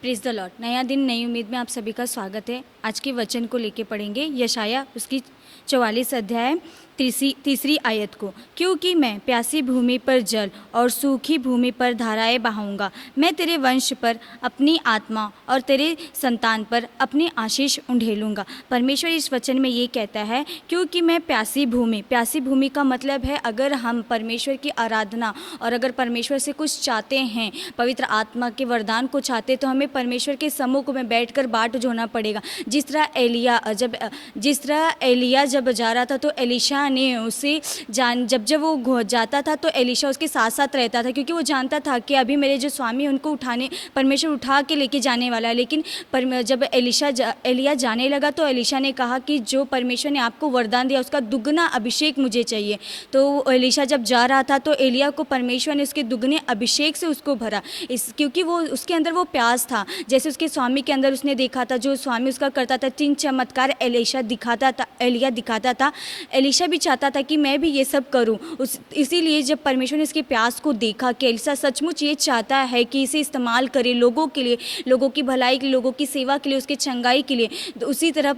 Praise the Lord. नया दिन नई उम्मीद में आप सभी का स्वागत है। आज के वचन को लेके पढ़ेंगे यशाया उसकी 44 अध्याय तीसरी आयत को। क्योंकि मैं प्यासी भूमि पर जल और सूखी भूमि पर धाराएं बहाऊंगा। मैं तेरे वंश पर अपनी आत्मा और तेरे संतान पर अपनी आशीष उंडेलूंगा। परमेश्वर इस वचन में ये कहता है क्योंकि मैं प्यासी भूमि का मतलब है अगर हम परमेश्वर की आराधना और अगर परमेश्वर से कुछ चाहते हैं, पवित्र आत्मा के वरदान को चाहते, तो हमें परमेश्वर के सम्मुख में बैठकर बाट जोड़ना पड़ेगा। जिस तरह एलिया जब जा रहा था तो एलीशा ने उसे जब वो जाता था तो एलीशा उसके साथ साथ रहता था, क्योंकि वो जानता था कि अभी मेरे जो स्वामी उनको परमेश्वर उठा के लेके जाने वाला है। लेकिन जब एलिया जाने लगा तो एलीशा ने कहा कि जो परमेश्वर ने आपको वरदान दिया उसका दुगना अभिषेक मुझे चाहिए। तो एलीशा जब जा रहा था तो एलिया को परमेश्वर ने उसके दुगने अभिषेक से उसको भरा, क्योंकि वो उसके अंदर वो प्यास था, जैसे उसके स्वामी के अंदर उसने देखा था। जो स्वामी उसका करता था, 3 चमत्कार एलिया दिखाता था। एलीशा भी चाहता था कि मैं भी ये सब करूं। इसीलिए जब परमेश्वर ने इसके प्यास को देखा कि एलिशा सचमुच ये चाहता है कि इसे इस्तेमाल करे लोगों के लिए, लोगों की भलाई के लिए, लोगों की सेवा के लिए, उसके चंगाई के लिए, तो उसी तरह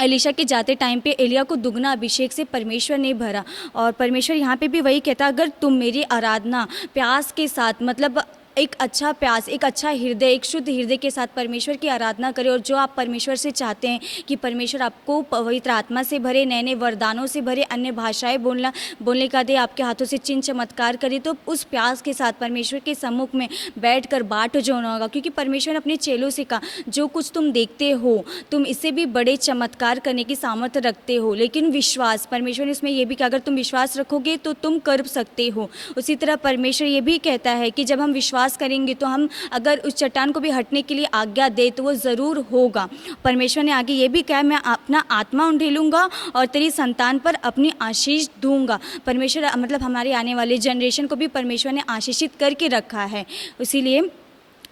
एलीशा के जाते टाइम पे एलिया को दुगना अभिषेक से परमेश्वर ने भरा। और परमेश्वर यहाँ पे भी वही कहता, अगर तुम मेरी आराधना प्यास के साथ, मतलब एक अच्छा प्यास, एक अच्छा हृदय, एक शुद्ध हृदय के साथ परमेश्वर की आराधना करें, और जो आप परमेश्वर से चाहते हैं कि परमेश्वर आपको पवित्र आत्मा से भरे, नए नए वरदानों से भरे, अन्य भाषाएं बोलने का दे, आपके हाथों से चिन्ह चमत्कार करे, तो उस प्यास के साथ परमेश्वर के सम्मुख में बैठकर बाट जोड़ना होगा। क्योंकि परमेश्वर ने अपने चेलों से कहा, जो कुछ तुम देखते हो तुम इससे भी बड़े चमत्कार करने की सामर्थ्य रखते हो, लेकिन विश्वास, परमेश्वर ने इसमें यह भी कहा, अगर तुम विश्वास रखोगे तो तुम कर सकते हो। उसी तरह परमेश्वर ये भी कहता है कि जब हम विश्वास करेंगे तो हम अगर उस चट्टान को भी हटने के लिए आज्ञा दे तो वो ज़रूर होगा। परमेश्वर ने आगे ये भी कहा, मैं अपना आत्मा उंडेलूंगा और तेरी संतान पर अपनी आशीष दूंगा। परमेश्वर मतलब हमारे आने वाले जनरेशन को भी परमेश्वर ने आशीषित करके रखा है। इसीलिए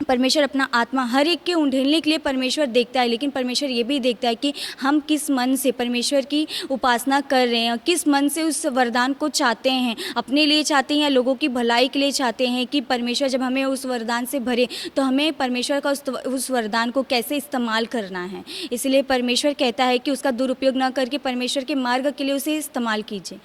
परमेश्वर अपना आत्मा हर एक के उंडेलने के लिए परमेश्वर देखता है, लेकिन परमेश्वर ये भी देखता है कि हम किस मन से परमेश्वर की उपासना कर रहे हैं, किस मन से उस वरदान को चाहते हैं, अपने लिए चाहते हैं या लोगों की भलाई के लिए चाहते हैं। कि परमेश्वर जब हमें उस वरदान से भरे तो हमें परमेश्वर का उस वरदान को कैसे इस्तेमाल करना है। इसलिए परमेश्वर कहता है कि उसका दुरुपयोग न करके परमेश्वर के मार्ग के लिए उसे इस्तेमाल कीजिए।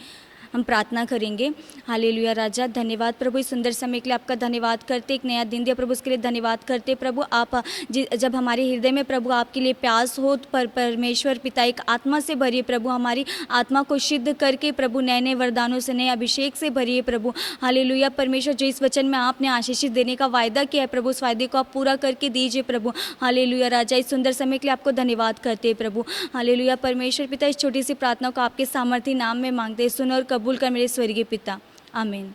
हम प्रार्थना करेंगे। हालेलुया राजा, धन्यवाद प्रभु, इस सुंदर समय के लिए आपका धन्यवाद करते, एक नया दिन दिया प्रभु उसके लिए धन्यवाद करते। प्रभु आप जब हमारे हृदय में प्रभु आपके लिए प्यास हो, परमेश्वर पिता एक आत्मा से भरिए प्रभु, हमारी आत्मा को सिद्ध करके प्रभु नए नए वरदानों से, नए अभिषेक से भरिए प्रभु। हालेलुया परमेश्वर, जो इस वचन में आपने आशीषित देने का वायदा किया है प्रभु, उस वायदे को आप पूरा करके दीजिए प्रभु। हालेलुया राजा, इस सुंदर समय के लिए आपको धन्यवाद करते प्रभु। हालेलुया परमेश्वर पिता, इस छोटी सी प्रार्थना को आपके सामर्थ्य नाम में मांगते, सुन और कबूल कर मेरे स्वर्गीय पिता, आमीन।